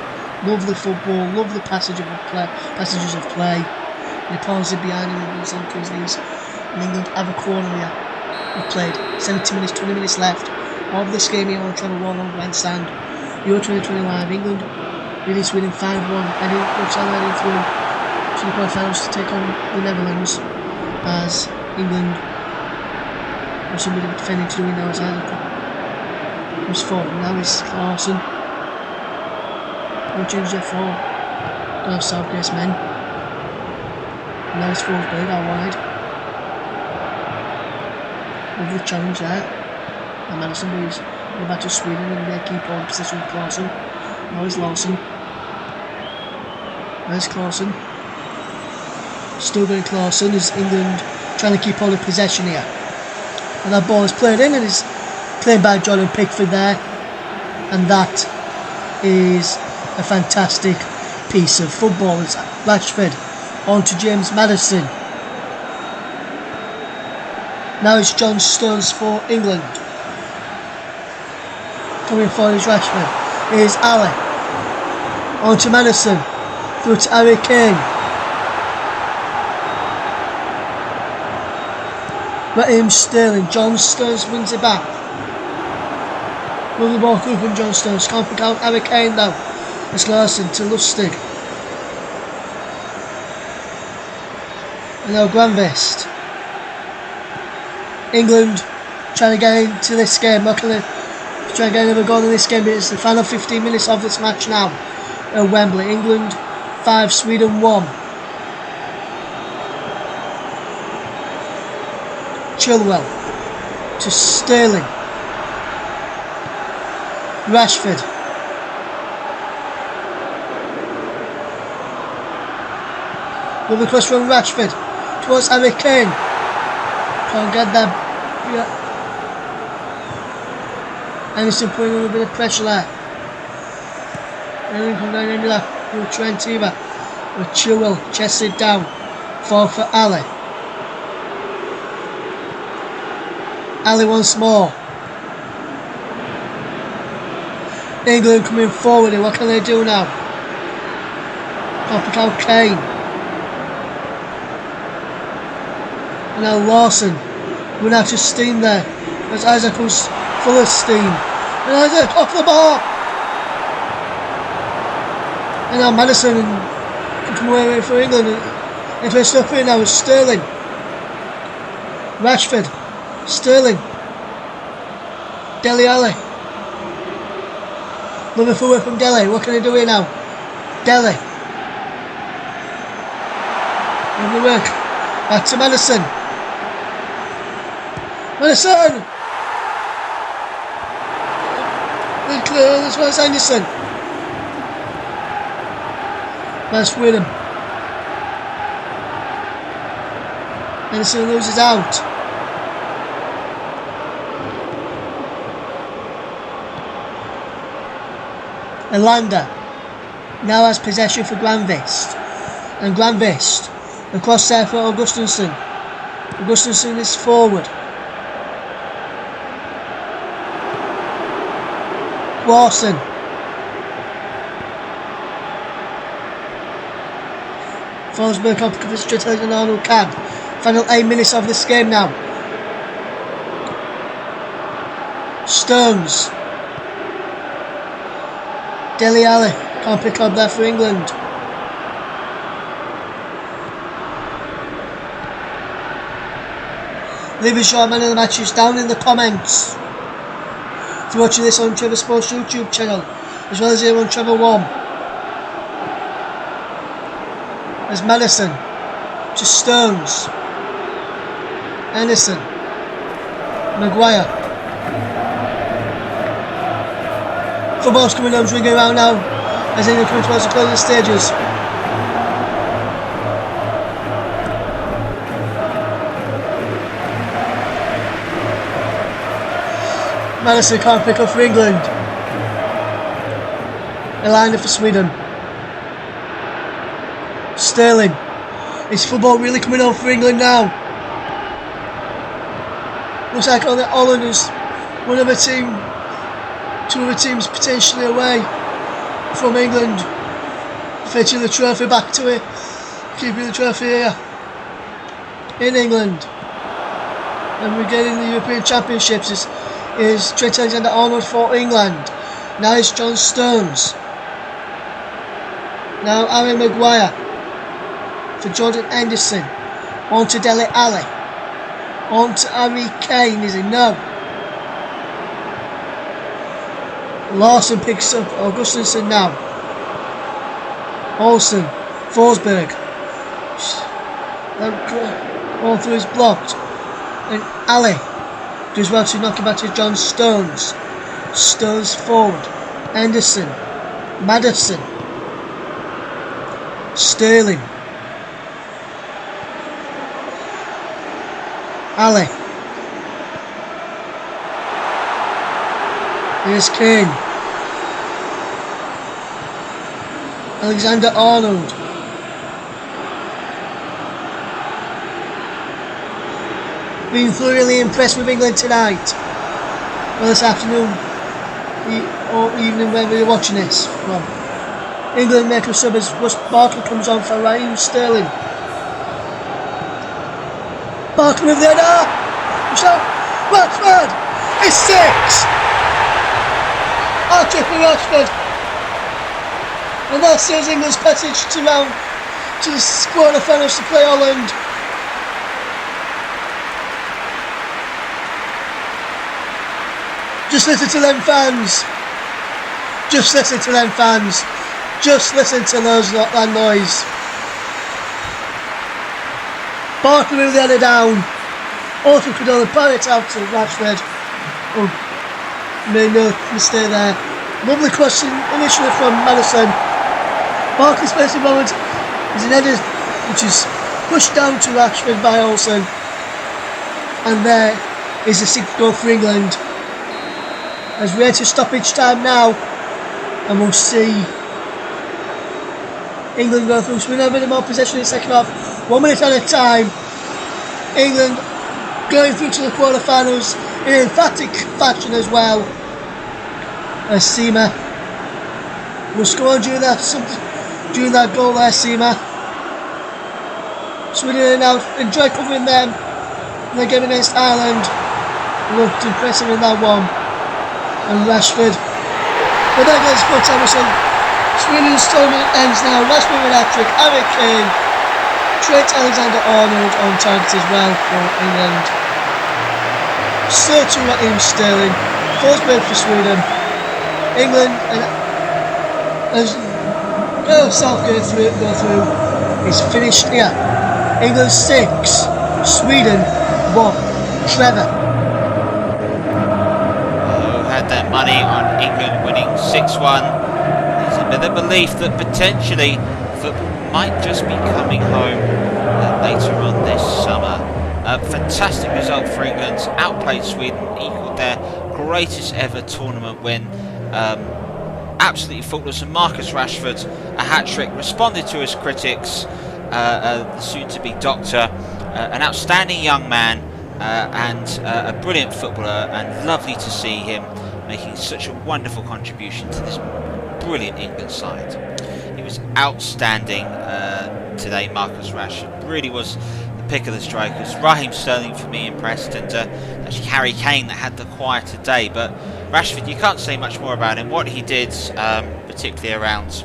Love the football, love the passages of play. And he pulls it behind him and goes onto his knees. And England have a corner here. We've played 70 minutes, 20 minutes left of this game here on Channel 1 on Grandstand. Euro 2020 live. England really Sweden 5-1. And it looks like heading through to the quarterfinals to take on the Netherlands as England. Or somebody defending to do it now as Isaac comes forward. Now it's Clarkson. No change there for Southgate's men. And now it's Forsberg out wide. Lovely challenge there. And Madison Breeze go back to Sweden and they keep on possession with Clarkson. Now it's Lawson. There's Clarkson. Still going Clarkson as England trying to keep all the possession here. And that ball is played in and is played by Jordan Pickford there. And that is a fantastic piece of football. It's Rashford on to James Maddison. Now it's John Stones for England. Coming forward is Rashford. Here's Ali. On to Maddison. Through to Harry Kane. Raheem Sterling. John Stones wins it back. Move the ball through from John Stones. Can't pick out Harry Kane now. It's Larson to Lustig. And now Grandvest. England trying to get into this game. Not going to try and get another goal in this game, but it's the final 15 minutes of this match now at Wembley. England 5, Sweden 1. Chilwell to Sterling. Rashford. With a cross from Rashford towards Harry Kane. Can't get that. Yeah. Anderson putting a little bit of pressure there. And then come down into that with Trent Eva. With Chilwell chested down. Fall for Ali. Ali once more. England coming forward here. What can they do now? Can't pick out Kane. And now Lawson run out of steam there as Isaac was full of steam. And Isaac off the ball. And now Maddison can come away for England. And if they're stuck in now is Sterling. Rashford. Sterling. Dele Alli. Looking forward from Dele. What can I do here now? Dele. Lovely work. Back to Madison. Madison! This one's Anderson. That's Willem. Anderson loses out. Elanda now has possession for Grandvist. And Grandvist across there for Augustinsson. Augustinsson is forward. Lawson. Forsberg complicates straight and Arnold can. Final 8 minutes of this game now. Stones. Dele Alli can't pick up there for England. Leave a short man of the match is down in the comments. If you're watching this on Trevor Sports YouTube channel, as well as here on Trevor One. There's Madison, to Stones, Anderson, Maguire. Football's coming down, ringing around now as England come towards the closing stages. Madison can't pick up for England. Elanda for Sweden. Sterling. Is football really coming on for England now? Looks like all the Hollanders, one other team, two other teams potentially away from England, fetching the trophy back to it, keeping the trophy here in England. And we're getting the European Championships is Trent Alexander-Arnold for England. Now it's John Stones. Now Harry Maguire for Jordan Henderson. On to Dele Alli. On to Harry Kane, is it? No. Lawson picks up Augustinsson now. Olsen. Forsberg. All through is blocked. And Ali does well to knock it back to John Stones. Stones forward. Anderson. Madison. Sterling. Ali. Here's Kane. Alexander-Arnold. Been thoroughly impressed with England tonight. Well, this afternoon or evening, wherever you're watching this from. England make a sub as Russ Barkley comes on for Raheem Sterling. Barkley with the header. Rashford. It's 6. Archer for Rashford. And that seals England's passage to round to the quarterfinals to play Holland. Just listen to them fans. Just listen to them fans. Just listen to that noise. Barkley with the header down. Also could only power it out to Rashford. Oh, made no mistake there. Lovely question initially from Madison. Barkley's facing moment is an header which is pushed down to Rashford by Olsen. And there is the 6th goal for England. As we're to stoppage time now, and we'll see England go through. So we have a bit more possession in the second half. 1 minute at a time. England going through to the quarterfinals in an emphatic fashion as well. As Seema will score during that goal there, Seema. Sweden now enjoy covering them in the game against Ireland. Looked impressive in that one. And Rashford. But that goes for Thomason. Sweden's tournament ends now. Rashford with a hat-trick. Harry Kane. Trent Alexander-Arnold on target as well for England. Straight to Raheem Sterling. Forsberg for Sweden. England and as Southgate go through. It's finished here. England 6, Sweden 1. Trevor. Who had their money on England winning 6-1. There's a bit of belief that potentially football might just be coming home later on this summer. Fantastic result for England. Outplayed Sweden, equalled their greatest ever tournament win. Absolutely faultless. And Marcus Rashford, a hat-trick, responded to his critics. The soon-to-be doctor, an outstanding young man, and a brilliant footballer, and lovely to see him making such a wonderful contribution to this brilliant England side. He was outstanding today, Marcus Rashford. Really was the pick of the strikers. Raheem Sterling for me impressed, and actually Harry Kane that had the quieter day. But Rashford, you can't say much more about him. What he did, particularly around,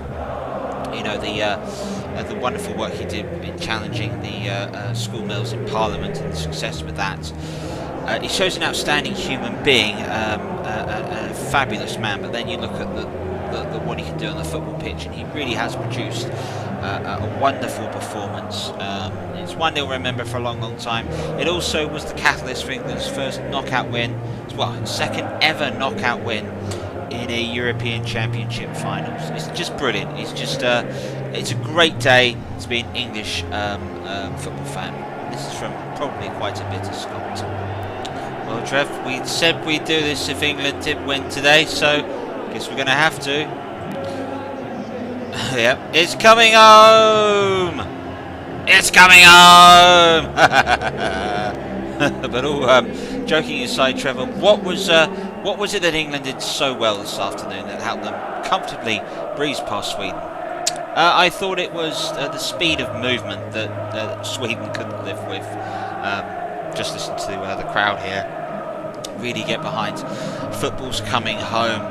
the wonderful work he did in challenging the school mills in Parliament and the success with that. He shows an outstanding human being, a fabulous man. But then you look at the what he can do on the football pitch, and he really has produced a wonderful performance. It's one they'll remember for a long, long time. It also was the catalyst for England's first knockout win, second ever knockout win in a European Championship finals. It's just brilliant. It's just it's a great day to be an English football fan. This is from probably quite a bitter Scot. Well, Trev, we said we'd do this if England did win today, so I guess we're going to have to. Yep, it's coming home. It's coming home. But all joking aside, Trevor, what was it that England did so well this afternoon that helped them comfortably breeze past Sweden? I thought it was the speed of movement that Sweden couldn't live with. Just listen to the crowd here. Really get behind. Football's coming home.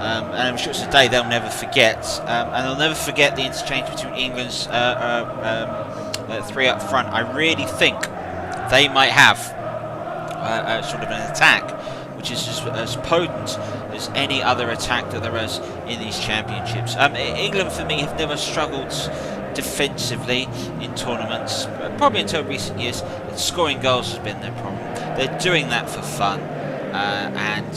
And I'm sure it's a day they'll never forget. And they'll never forget the interchange between England's three up front. I really think they might have sort of an attack which is as potent as any other attack that there is in these championships. England, for me, have never struggled defensively in tournaments, probably until recent years. Scoring goals has been their problem. They're doing that for fun, and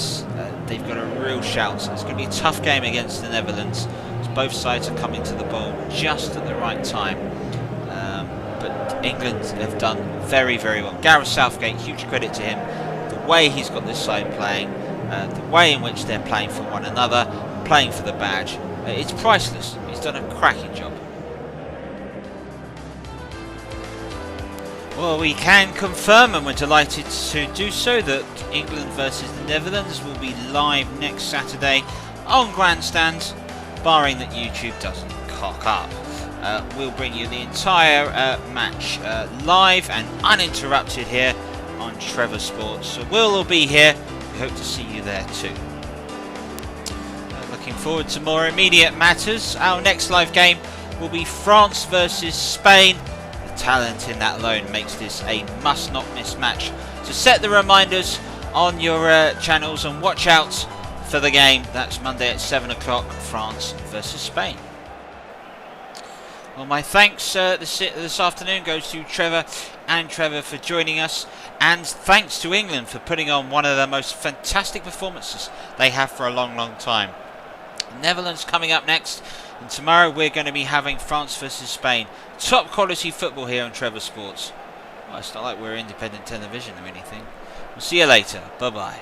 they've got a real shout. So it's going to be a tough game against the Netherlands, as both sides are coming to the ball just at the right time. But England have done very, very well. Gareth Southgate, huge credit to him. The way he's got this side playing, the way in which they're playing for one another, playing for the badge, it's priceless. He's done a cracking job. Well, we can confirm, and we're delighted to do so, that England versus the Netherlands will be live next Saturday on Grandstand, barring that YouTube doesn't cock up. We'll bring you the entire match live and uninterrupted here on Trevor Sports. So we'll all be here. We hope to see you there too. Looking forward to more immediate matters. Our next live game will be France versus Spain. The talent in that alone makes this a must not miss match. So set the reminders on your channels and watch out for the game. That's Monday at 7 o'clock, France versus Spain. Well, my thanks this afternoon goes to Trevor and Trevor for joining us, and thanks to England for putting on one of the most fantastic performances they have for a long, long time. Netherlands coming up next, and tomorrow we're going to be having France versus Spain. Top quality football here on Trevor Sports. Well, it's not like we're independent television or anything. We'll see you later. Bye-bye.